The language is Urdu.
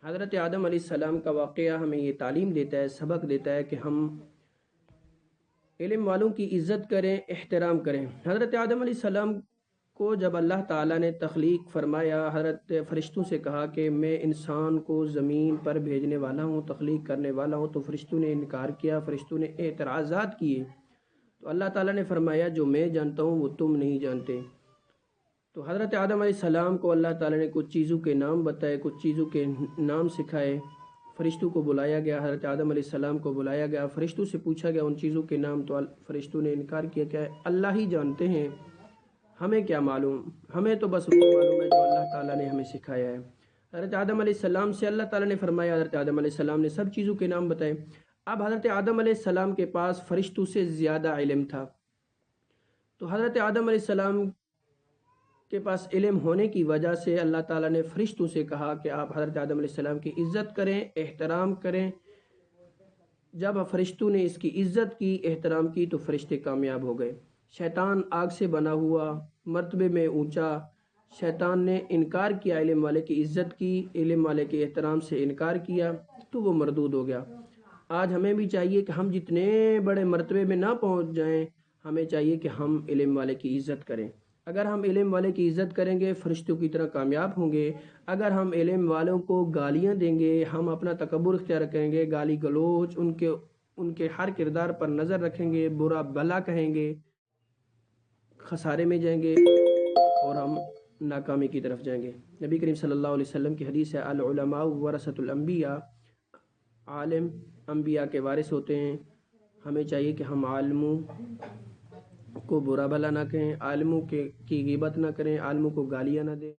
حضرت آدم علیہ السلام کا واقعہ ہمیں یہ تعلیم دیتا ہے، سبق دیتا ہے کہ ہم علم والوں کی عزت کریں، احترام کریں۔ حضرت آدم علیہ السلام کو جب اللہ تعالیٰ نے تخلیق فرمایا، حضرت فرشتوں سے کہا کہ میں انسان کو زمین پر بھیجنے والا ہوں، تخلیق کرنے والا ہوں، تو فرشتوں نے انکار کیا، فرشتوں نے اعتراضات کیے۔ تو اللہ تعالیٰ نے فرمایا جو میں جانتا ہوں وہ تم نہیں جانتے۔ تو حضرت آدم علیہ السلام کو اللہ تعالیٰ نے کچھ چیزوں کے نام بتائے، کچھ چیزوں کے نام سکھائے۔ فرشتوں کو بلایا گیا، حضرت آدم علیہ السلام کو بلایا گیا، فرشتوں سے پوچھا گیا ان چیزوں کے نام، تو فرشتوں نے انکار کیا کہ اللہ ہی جانتے ہیں، ہمیں کیا معلوم، ہمیں تو بس وہ معلوم ہے جو اللہ تعالیٰ نے ہمیں سکھایا ہے۔ حضرت آدم علیہ السلام سے اللہ تعالیٰ نے فرمایا، حضرت آدم علیہ السلام نے سب چیزوں کے نام بتائے۔ اب حضرت آدم علیہ السلام کے پاس فرشتوں سے زیادہ علم تھا، تو حضرت آدم علیہ السلام کے پاس علم ہونے کی وجہ سے اللہ تعالیٰ نے فرشتوں سے کہا کہ آپ حضرت آدم علیہ السلام کی عزت کریں، احترام کریں۔ جب فرشتوں نے اس کی عزت کی، احترام کی، تو فرشتے کامیاب ہو گئے۔ شیطان آگ سے بنا ہوا، مرتبے میں اونچا، شیطان نے انکار کیا، علم والے کی عزت کی، علم والے کے احترام سے انکار کیا، تو وہ مردود ہو گیا۔ آج ہمیں بھی چاہیے کہ ہم جتنے بڑے مرتبے میں نہ پہنچ جائیں، ہمیں چاہیے کہ ہم علم والے کی عزت کریں۔ اگر ہم علم والے کی عزت کریں گے، فرشتوں کی طرح کامیاب ہوں گے۔ اگر ہم علم والوں کو گالیاں دیں گے، ہم اپنا تکبر اختیار کریں گے، گالی گلوچ، ان کے ہر کردار پر نظر رکھیں گے، برا بھلا کہیں گے، خسارے میں جائیں گے اور ہم ناکامی کی طرف جائیں گے۔ نبی کریم صلی اللہ علیہ وسلم کی حدیث ہے، العلماء ورثۃ الانبیاء، عالم انبیاء کے وارث ہوتے ہیں۔ ہمیں چاہیے کہ ہم عالموں کو برا بھلا نہ کہیں، عالموں کی غیبت نہ کریں، عالموں کو گالیاں نہ دیں۔